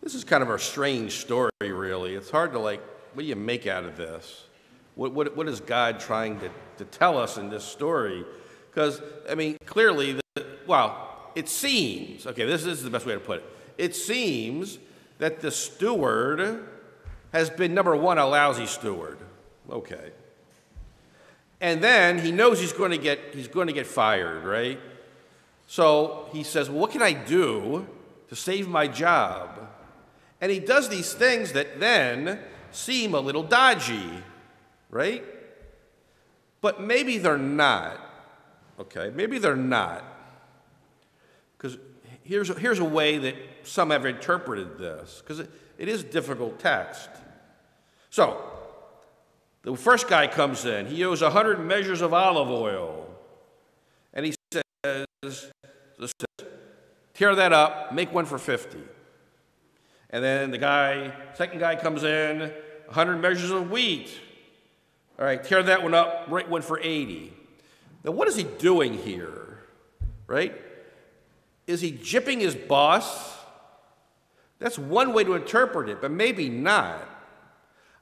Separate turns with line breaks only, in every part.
This is kind of a strange story, really. It's hard to, what do you make out of this? What is God trying to tell us in this story? Because, clearly, it seems, okay, this is the best way to put it. It seems that the steward has been, number one, a lousy steward. Okay. And then he knows he's going to get fired, right? So he says, well, what can I do to save my job? And he does these things that then seem a little dodgy, right? But maybe they're not, okay? Maybe they're not. Because here's a way that some have interpreted this, because it is difficult text. So, the first guy comes in. He owes 100 measures of olive oil. And he says, tear that up, make one for 50. And then second guy comes in, 100 measures of wheat. All right, tear that one up, make one for 80. Now, what is he doing here, right? Is he gypping his boss? That's one way to interpret it, but maybe not.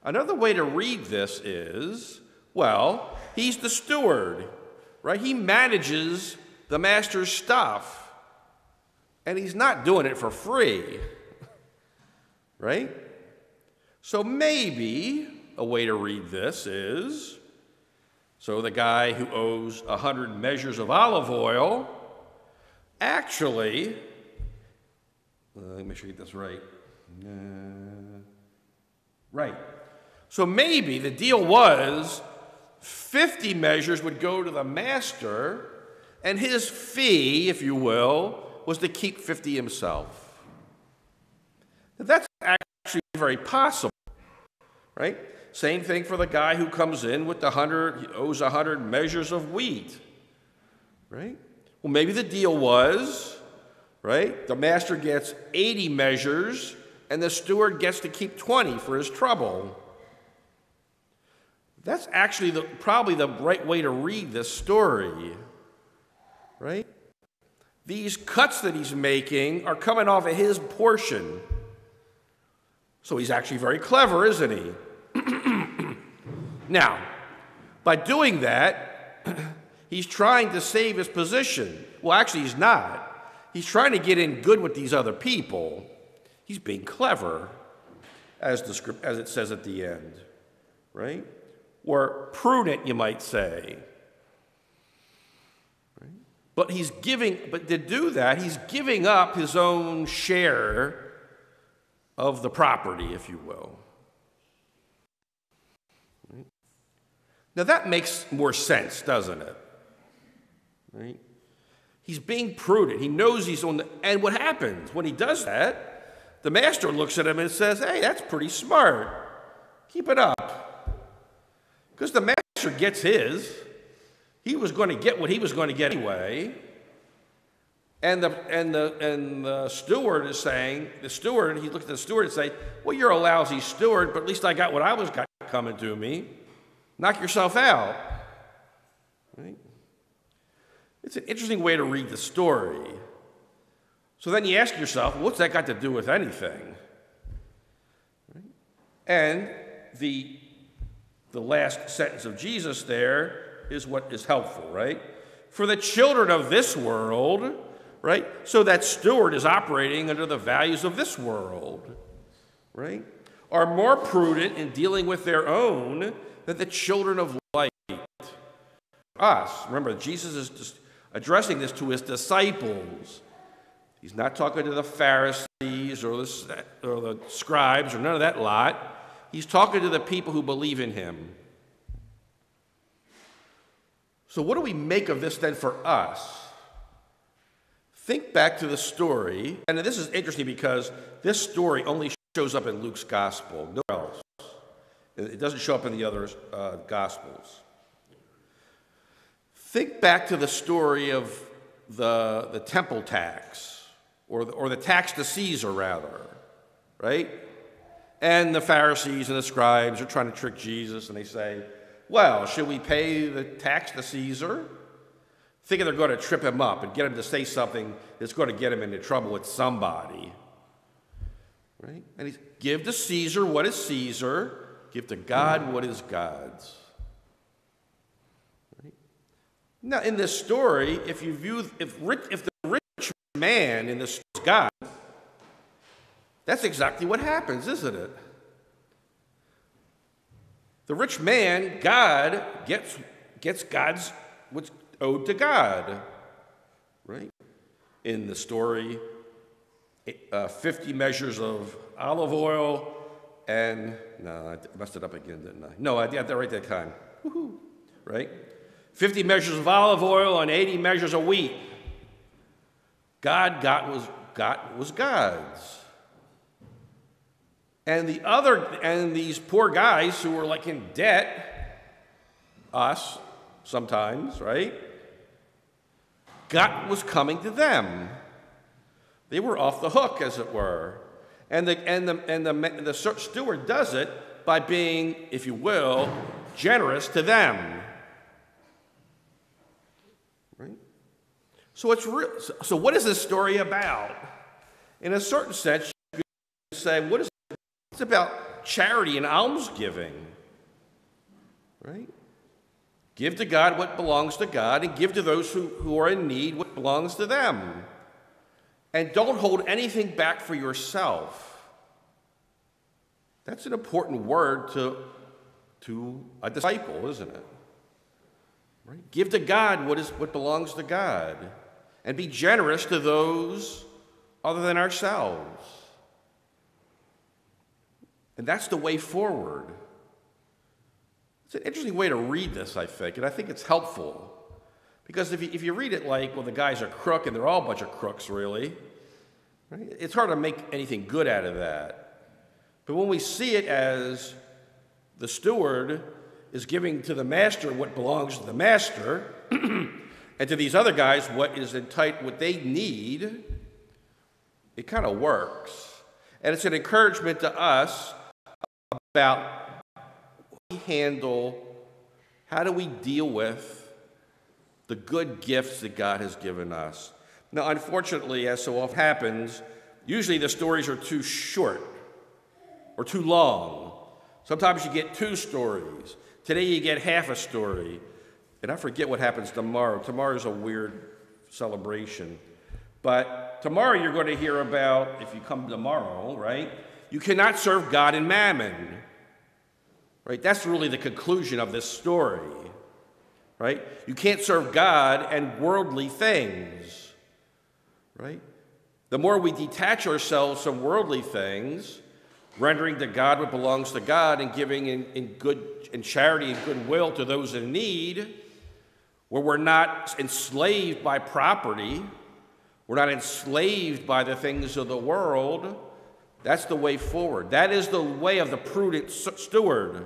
Another way to read this is, well, he's the steward, right? He manages the master's stuff, and he's not doing it for free, right? So maybe a way to read this is, so the guy who owes 100 measures of olive oil, actually, let me make sure I get this right. Right. So maybe the deal was 50 measures would go to the master, and his fee, if you will, was to keep 50 himself. Now, that's actually very possible, right? Same thing for the guy who comes in with he owes 100 measures of wheat, right? Well, maybe the deal was, right, the master gets 80 measures, and the steward gets to keep 20 for his trouble. That's actually probably the right way to read this story, right? These cuts that he's making are coming off of his portion. So he's actually very clever, isn't he? Now, by doing that, he's trying to save his position. Well, actually, he's not. He's trying to get in good with these other people. He's being clever, as it says at the end, right? Or prudent, you might say. Right? But to do that, he's giving up his own share of the property, if you will. Right? Now that makes more sense, doesn't it? Right? He's being prudent. He knows he's on and what happens when he does that? The master looks at him and says, hey, that's pretty smart. Keep it up. Because the master gets his. He was going to get what he was going to get anyway. And the steward is saying, he looks at the steward and say, well, you're a lousy steward, but at least I got what I was got coming to me. Knock yourself out. Right? It's an interesting way to read the story. So then you ask yourself, what's that got to do with anything? Right? And the last sentence of Jesus there is what is helpful, right? For the children of this world, right? So that steward is operating under the values of this world, right? Are more prudent in dealing with their own than the children of light. Us. Remember, Jesus is just addressing this to his disciples. He's not talking to the Pharisees or the scribes or none of that lot. He's talking to the people who believe in him. So what do we make of this then for us? Think back to the story, and this is interesting because this story only shows up in Luke's gospel, nowhere else. It doesn't show up in the other gospels. Think back to the story of the temple tax, or the tax to Caesar, rather, right? And the Pharisees and the scribes are trying to trick Jesus, and they say, well, should we pay the tax to Caesar? Thinking they're going to trip him up and get him to say something that's going to get him into trouble with somebody. right? And he's, give to Caesar what is Caesar, give to God what is God's. Right? Now, in this story, if the rich man in this story is God, that's exactly what happens, isn't it? The rich man, God, gets God's what's owed to God, right? In the story, 50 measures of olive oil, and no, I messed it up again, didn't I? No, I got that right that time. Woohoo! Right? 50 measures of olive oil and 80 measures of wheat. God was God's. And these poor guys who were like in debt, us sometimes, right? God was coming to them. They were off the hook, as it were. And the steward does it by being, if you will, generous to them. Right? So so what is this story about? In a certain sense, you could say, it's about charity and almsgiving, right? Give to God what belongs to God, and give to those who are in need what belongs to them. And don't hold anything back for yourself. That's an important word to a disciple, isn't it? Right? Give to God what belongs to God, and be generous to those other than ourselves. And that's the way forward. It's an interesting way to read this, I think, and I think it's helpful. Because if you read it like, well, the guy's a crook, and they're all a bunch of crooks, really, right? It's hard to make anything good out of that. But when we see it as the steward is giving to the master what belongs to the master, and to these other guys what they need, it kind of works. And it's an encouragement to us about how do we deal with the good gifts that God has given us. Now, unfortunately, as so often happens, usually the stories are too short or too long. Sometimes you get 2 stories. Today you get half a story. And I forget what happens tomorrow. Tomorrow's a weird celebration. But tomorrow you're going to hear about, if you come tomorrow, right? You cannot serve God and mammon. Right? That's really the conclusion of this story. Right? You can't serve God and worldly things. Right? The more we detach ourselves from worldly things, rendering to God what belongs to God and giving in charity and goodwill to those in need, where we're not enslaved by property, we're not enslaved by the things of the world, that's the way forward. That is the way of the prudent steward.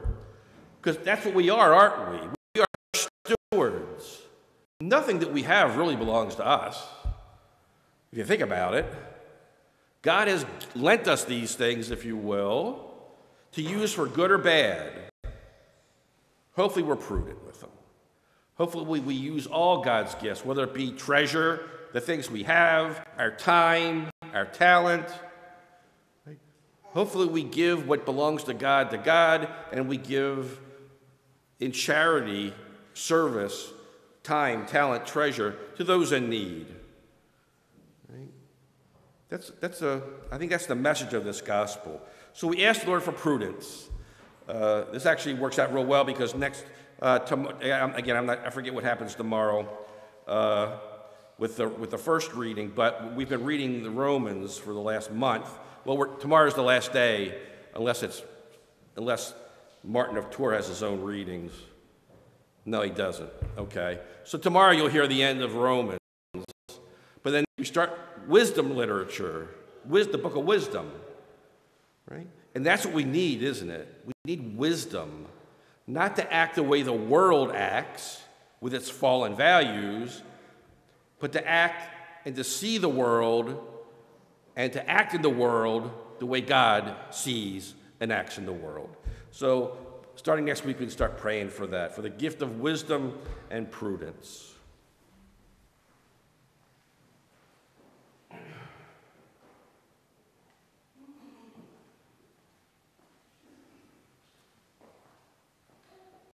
Because that's what we are, aren't we? We are stewards. Nothing that we have really belongs to us. If you think about it, God has lent us these things, if you will, to use for good or bad. Hopefully we're prudent with them. Hopefully we use all God's gifts, whether it be treasure, the things we have, our time, our talent. Right? Hopefully we give what belongs to God, and we give in charity, service, time, talent, treasure to those in need. Right? I think that's the message of this gospel. So we ask the Lord for prudence. This actually works out real well because I forget what happens tomorrow with the first reading, but we've been reading the Romans for the last month. Well, tomorrow's the last day, unless Martin of Tours has his own readings. No, he doesn't. Okay. So tomorrow you'll hear the end of Romans. But then you start wisdom literature, the book of wisdom, right? And that's what we need, isn't it? We need wisdom, not to act the way the world acts with its fallen values, but to act and to see the world and to act in the world the way God sees and acts in the world. So starting next week, we can start praying for that, for the gift of wisdom and prudence.